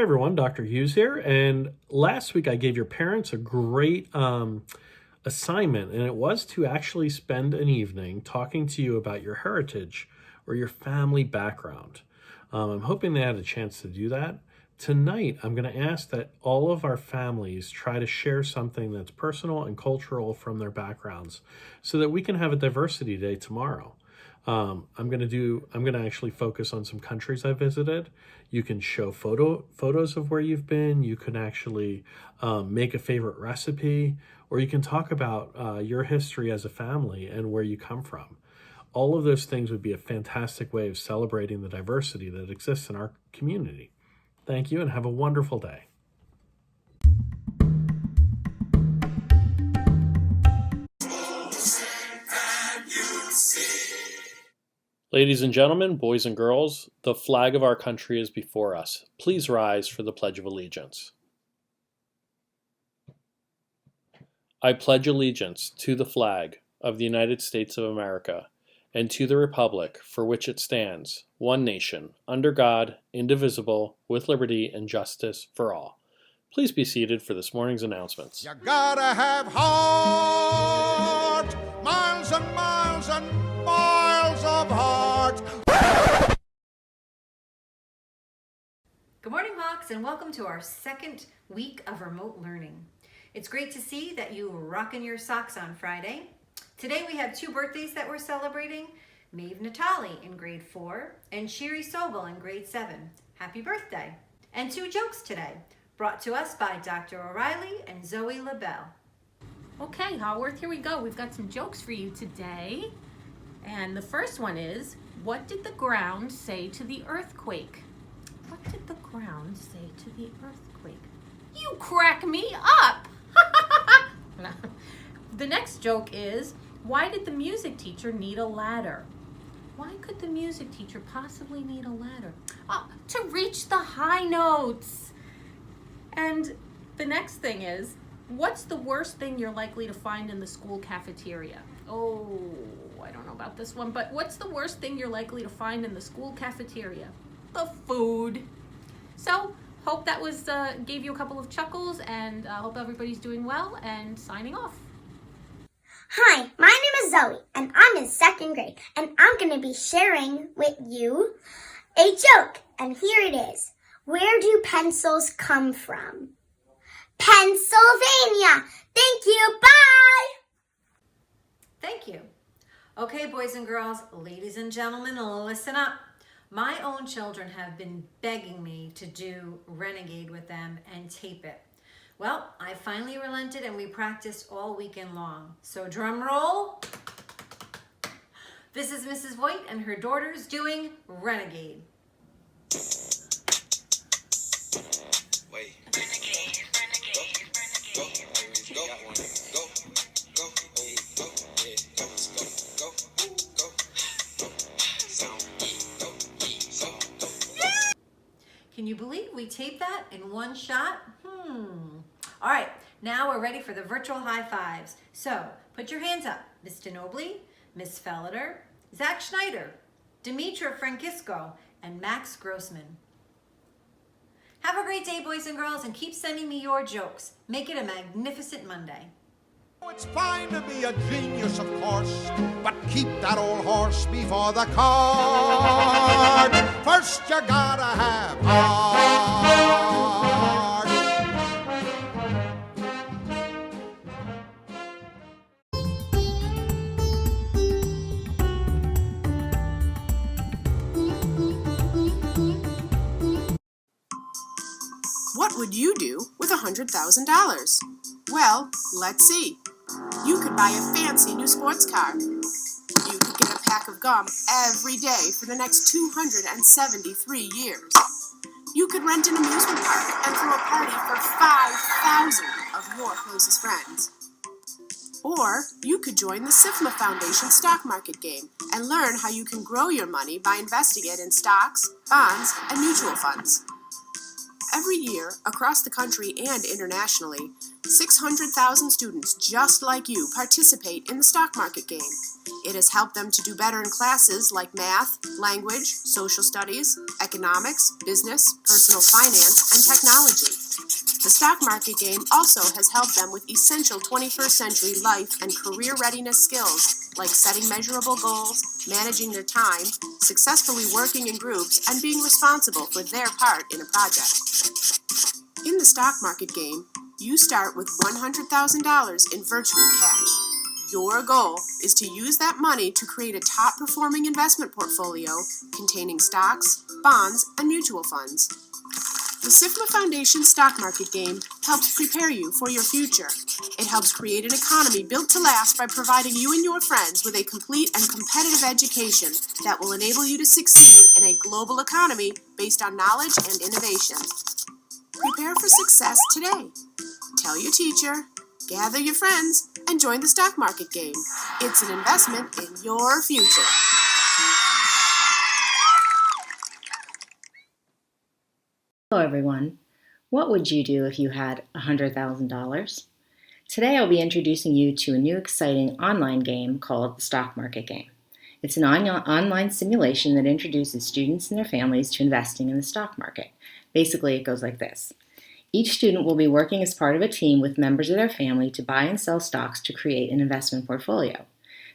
everyone, Dr. Hughes here. And last week I gave your parents a great assignment, and it was to actually spend an evening talking to you about your heritage or your family background. I'm hoping they had a chance to do that. Tonight, I'm going to ask that all of our families try to share something that's personal and cultural from their backgrounds so that we can have a diversity day tomorrow. I'm going to actually focus on some countries I visited. You can show photos of where you've been. You can actually make a favorite recipe, or you can talk about your history as a family and where you come from. All of those things would be a fantastic way of celebrating the diversity that exists in our community. Thank you and have a wonderful day. Ladies and gentlemen, boys and girls, the flag of our country is before us. Please rise for the Pledge of Allegiance. I pledge allegiance to the flag of the United States of America and to the republic for which it stands, one nation, under God, indivisible, with liberty and justice for all. Please be seated for this morning's announcements. You gotta have heart, miles and miles and miles of heart. Good morning, Hawks, and welcome to our second week of remote learning. It's great to see that you were rocking your socks on Friday. Today we have two birthdays that we're celebrating, Maeve Natali in grade 4 and Shiri Sobel in grade 7. Happy birthday. And two jokes today, brought to us by Dr. O'Reilly and Zoe LaBelle. Okay, Haworth, here we go. We've got some jokes for you today. And the first one is, what did the ground say to the earthquake? What did the ground say to the earthquake? You crack me up! The next joke is, why did the music teacher need a ladder? Why could the music teacher possibly need a ladder? Oh, to reach the high notes. And the next thing is, what's the worst thing you're likely to find in the school cafeteria? Oh, I don't know about this one, but what's the worst thing you're likely to find in the school cafeteria? The food. So, hope that was gave you a couple of chuckles, and hope everybody's doing well, and signing off. Hi, my name is Zoe, and I'm in 2nd grade, and I'm going to be sharing with you a joke, and here it is. Where do pencils come from? Pennsylvania. Thank you. Bye. Thank you. Okay, boys and girls, ladies and gentlemen, listen up. My own children have been begging me to do Renegade with them and tape it. Well, I finally relented and we practiced all weekend long. So drum roll. This is Mrs. White and her daughters doing Renegade. Wait. Renegade, renegade, renegade. Go, go, go, go, go, Can you believe we taped that in one shot? All right, now we're ready for the virtual high fives. So put your hands up. Miss DeNoble, Miss Felder, Zach Schneider, Demetra Francisco, and Max Grossman. Have a great day, boys and girls, and keep sending me your jokes. Make it a magnificent Monday. It's fine to be a genius, of course, but keep that old horse before the cart. First you gotta have heart. What would you do with $100,000? Well, let's see. You could buy a fancy new sports car. You could get a pack of gum every day for the next 273 years. You could rent an amusement park and throw a party for 5,000 of your closest friends. Or you could join the SIFMA Foundation stock market game and learn how you can grow your money by investing it in stocks, bonds, and mutual funds. Every year, across the country and internationally, 600,000 students just like you participate in the stock market game. It has helped them to do better in classes like math, language, social studies, economics, business, personal finance, and technology. The stock market game also has helped them with essential 21st century life and career readiness skills like setting measurable goals, managing their time, successfully working in groups, and being responsible for their part in a project. In the stock market game, you start with $100,000 in virtual cash. Your goal is to use that money to create a top-performing investment portfolio containing stocks, bonds, and mutual funds. The SIFMA Foundation stock market game helps prepare you for your future. It helps create an economy built to last by providing you and your friends with a complete and competitive education that will enable you to succeed in a global economy based on knowledge and innovation. Prepare for success today. Tell your teacher, gather your friends, and join the stock market game. It's an investment in your future. Hello everyone. What would you do if you had $100,000? Today I'll be introducing you to a new exciting online game called the Stock Market Game. It's an online simulation that introduces students and their families to investing in the stock market. Basically, it goes like this. Each student will be working as part of a team with members of their family to buy and sell stocks to create an investment portfolio.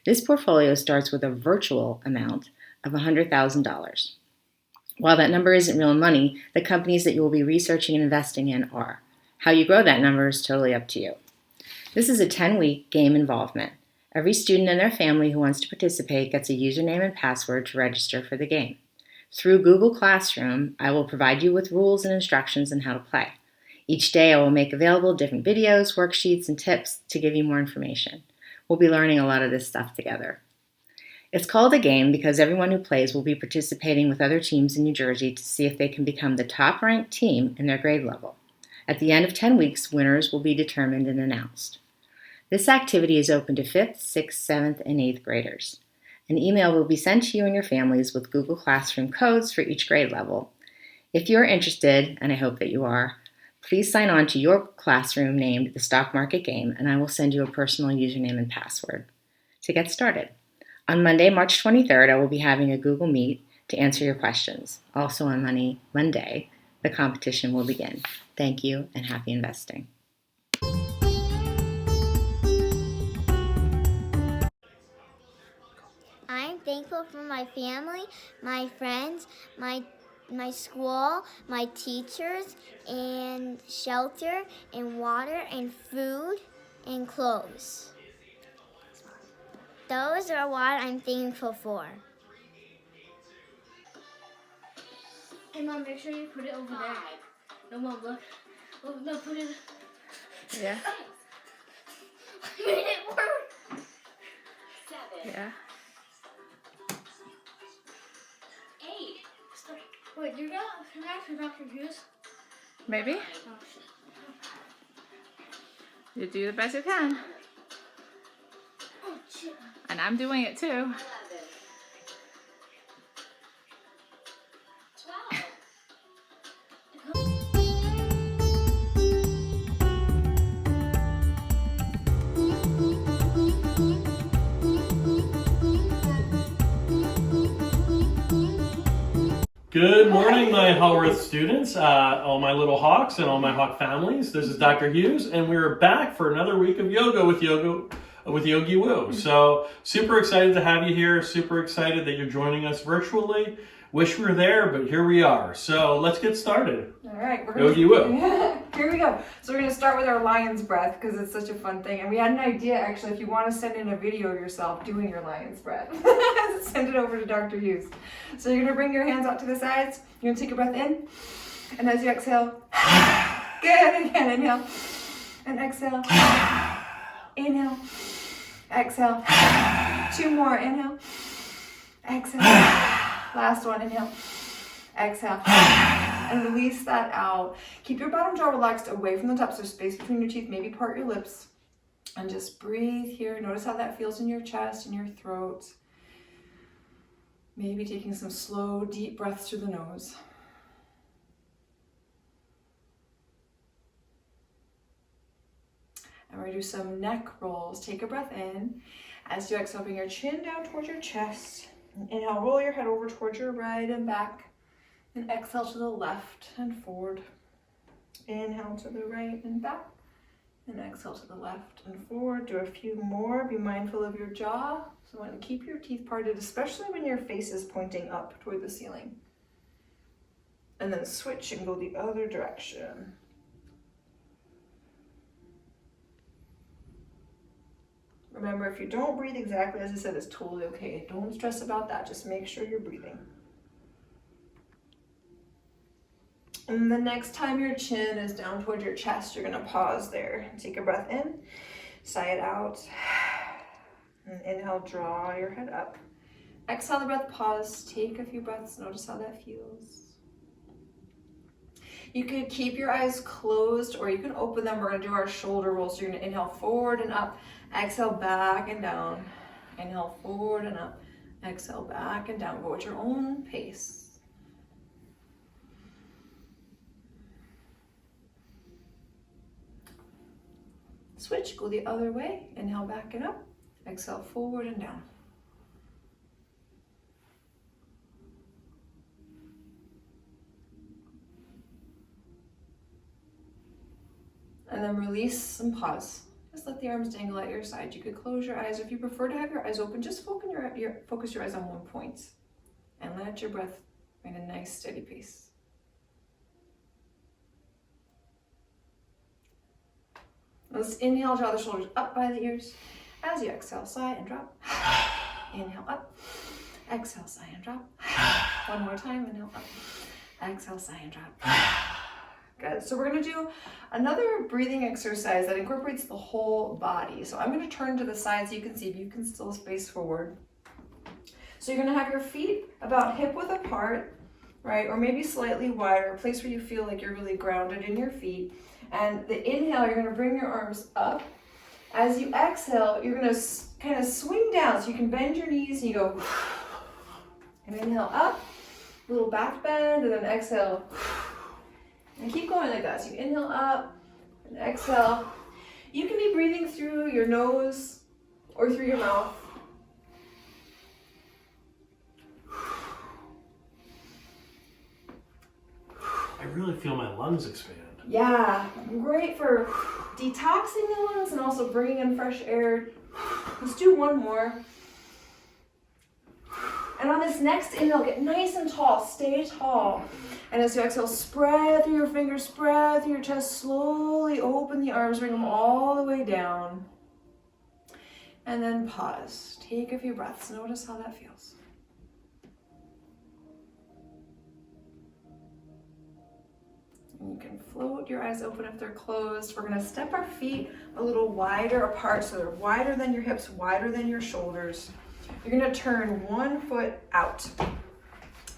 This portfolio starts with a virtual amount of $100,000. While that number isn't real money, the companies that you will be researching and investing in are. How you grow that number is totally up to you. This is a 10-week game involvement. Every student and their family who wants to participate gets a username and password to register for the game. Through Google Classroom, I will provide you with rules and instructions on how to play. Each day I will make available different videos, worksheets, and tips to give you more information. We'll be learning a lot of this stuff together. It's called a game because everyone who plays will be participating with other teams in New Jersey to see if they can become the top-ranked team in their grade level. At the end of 10 weeks, winners will be determined and announced. This activity is open to 5th, 6th, 7th, and 8th graders. An email will be sent to you and your families with Google Classroom codes for each grade level. If you are interested, and I hope that you are, please sign on to your classroom named the Stock Market Game, and I will send you a personal username and password. To get started, on Monday, March 23rd, I will be having a Google Meet to answer your questions. Also on Monday, the competition will begin. Thank you and happy investing. I'm thankful for my family, my friends, my school, my teachers, and shelter, and water, and food, and clothes. Those are what I'm thankful for. Hey Mom, make sure you put it over there. No, Mom, look. Oh, no, put it. Yeah. I made it work. 7. Yeah. 8. Wait, you're not. Can I ask for Dr. Hughes? Maybe. Oh, shit. You do the best you can. Oh, shit. And I'm doing it too. 11. 12. Good morning, my Haworth students, all my little hawks and all my hawk families. This is Dr. Hughes, and we're back for another week of yoga with Yogi Woo. So super excited to have you here. Super excited that you're joining us virtually. Wish we were there, but here we are. So let's get started. All right, Yogi Woo. Here we go. So we're going to start with our lion's breath because it's such a fun thing. And we had an idea, actually, if you want to send in a video of yourself doing your lion's breath, send it over to Dr. Hughes. So you're going to bring your hands out to the sides. You're going to take a breath in. And as you exhale, good. Again, inhale. And exhale. Inhale. Exhale. 2 more. Inhale. Exhale. Last one. Inhale. Exhale. And release that out. Keep your bottom jaw relaxed away from the top, so space between your teeth. Maybe part your lips. And just breathe here. Notice how that feels in your chest and your throat. Maybe taking some slow, deep breaths through the nose. And we're gonna do some neck rolls. Take a breath in. As you exhale, bring your chin down towards your chest. Inhale, roll your head over towards your right and back. And exhale to the left and forward. Inhale to the right and back. And exhale to the left and forward. Do a few more. Be mindful of your jaw. So you want to keep your teeth parted, especially when your face is pointing up toward the ceiling. And then switch and go the other direction. Remember, if you don't breathe exactly as I said, it's totally okay. Don't stress about that. Just make sure you're breathing. And the next time your chin is down towards your chest, you're gonna pause there. Take a breath in, sigh it out. And inhale, draw your head up. Exhale the breath, pause, take a few breaths, notice how that feels. You can keep your eyes closed or you can open them. We're gonna do our shoulder rolls. So you're gonna inhale forward and up, exhale back and down. Inhale forward and up, exhale back and down. Go at your own pace. Switch, go the other way. Inhale back and up, exhale forward and down. And then release and pause. Just let the arms dangle at your side. You could close your eyes. If you prefer to have your eyes open, just focus your eyes on one point. And let your breath in a nice steady pace. Let's inhale, draw the shoulders up by the ears. As you exhale, sigh and drop. Inhale up. Exhale, sigh and drop. One more time, inhale up. Exhale, sigh and drop. Good. So we're going to do another breathing exercise that incorporates the whole body. So I'm going to turn to the side so you can see if you can still face forward. So you're going to have your feet about hip width apart, right? Or maybe slightly wider, a place where you feel like you're really grounded in your feet. And the inhale, you're going to bring your arms up. As you exhale, you're going to kind of swing down. So you can bend your knees and you go, and inhale up, little back bend, and then exhale. And keep going like that. So you inhale up and exhale. You can be breathing through your nose or through your mouth. I really feel my lungs expand. Yeah, great for detoxing the lungs and also bringing in fresh air. Let's do one more. And on this next inhale, get nice and tall, stay tall. And as you exhale, spread through your fingers, spread through your chest, slowly open the arms, bring them all the way down. And then pause, take a few breaths, notice how that feels. And you can float your eyes open if they're closed. We're gonna step our feet a little wider apart, so they're wider than your hips, wider than your shoulders. You're gonna turn one foot out.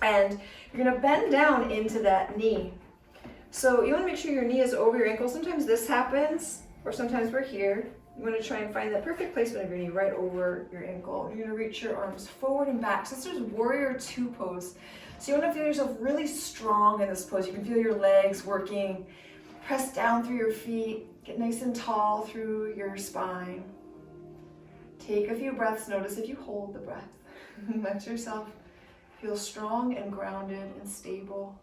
And you're gonna bend down into that knee. So you wanna make sure your knee is over your ankle. Sometimes this happens, or sometimes we're here. You wanna try and find that perfect placement of your knee right over your ankle. You're gonna reach your arms forward and back. So this is warrior two pose. So you wanna feel yourself really strong in this pose. You can feel your legs working. Press down through your feet. Get nice and tall through your spine. Take a few breaths. Notice if you hold the breath. Let yourself feel strong and grounded and stable.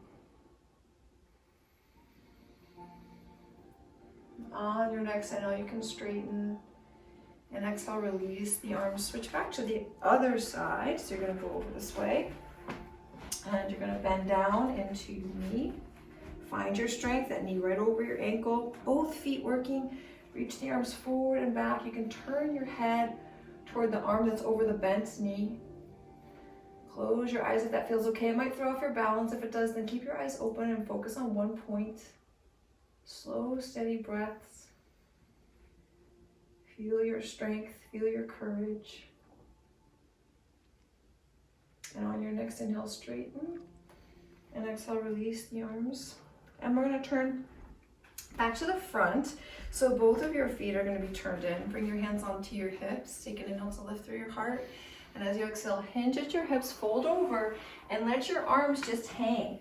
On your next inhale, you can straighten. And exhale, release the arms. Switch back to the other side. So you're going to go over this way. And you're going to bend down into your knee. Find your strength, that knee right over your ankle. Both feet working. Reach the arms forward and back. You can turn your head toward the arm that's over the bent knee. Close your eyes if that feels okay. It might throw off your balance. If it does, then keep your eyes open and focus on one point. Slow, steady breaths. Feel your strength, feel your courage. And on your next inhale, straighten. And exhale, release the arms. And we're going to turn back to the front. So both of your feet are going to be turned in. Bring your hands onto your hips. Take an inhale to lift through your heart. And as you exhale, hinge at your hips, fold over, and let your arms just hang.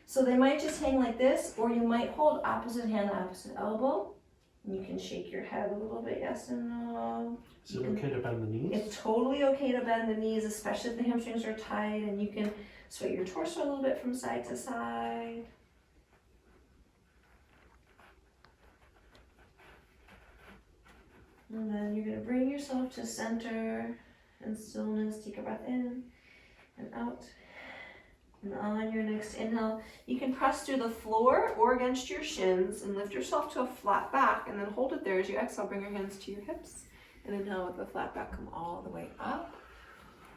So they might just hang like this, or you might hold opposite hand to opposite elbow. You can shake your head a little bit, yes and no. Is it okay to bend the knees? It's totally okay to bend the knees, especially if the hamstrings are tight, and you can sway your torso a little bit from side to side. And then you're going to bring yourself to center and stillness. Take a breath in and out. And on your next inhale, you can press through the floor or against your shins and lift yourself to a flat back, and then hold it there. As you exhale, bring your hands to your hips, and inhale with the flat back, come all the way up.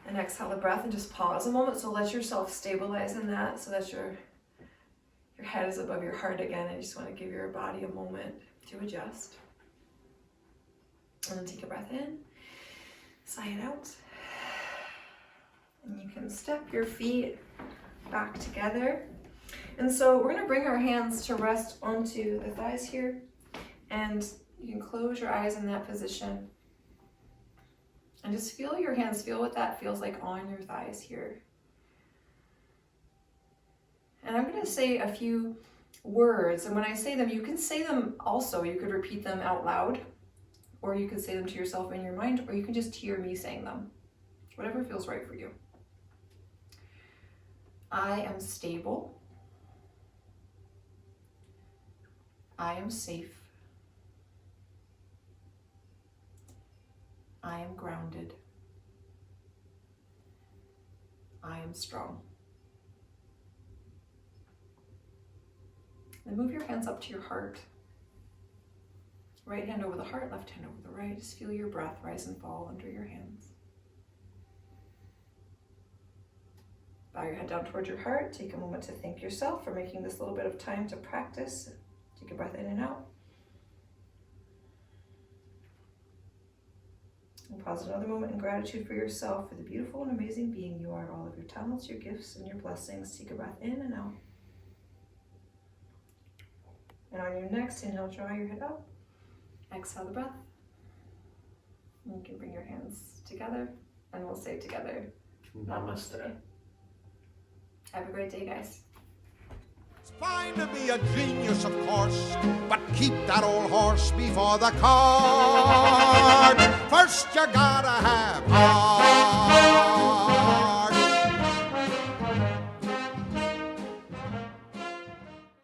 And exhale the breath and just pause a moment. So let yourself stabilize in that so that your head is above your heart again. And you just want to give your body a moment to adjust. And then take a breath in, sigh it out. And you can step your feet back together. And so we're going to bring our hands to rest onto the thighs here. And you can close your eyes in that position. And just feel your hands, feel what that feels like on your thighs here. And I'm going to say a few words. And when I say them, you can say them also. You could repeat them out loud, or you could say them to yourself in your mind, or you can just hear me saying them. Whatever feels right for you. I am stable. I am safe. I am grounded. I am strong. Then move your hands up to your heart. Right hand over the heart, left hand over the right. Just feel your breath rise and fall under your hands. Bow your head down towards your heart. Take a moment to thank yourself for making this little bit of time to practice. Take a breath in and out. And pause another moment in gratitude for yourself, for the beautiful and amazing being you are, all of your talents, your gifts, and your blessings. Take a breath in and out. And on your next inhale, draw your head up. Exhale the breath. And you can bring your hands together, and we'll say together, Namaste. Have a great day, guys. It's fine to be a genius, of course, but keep that old horse before the cart. First you gotta have heart.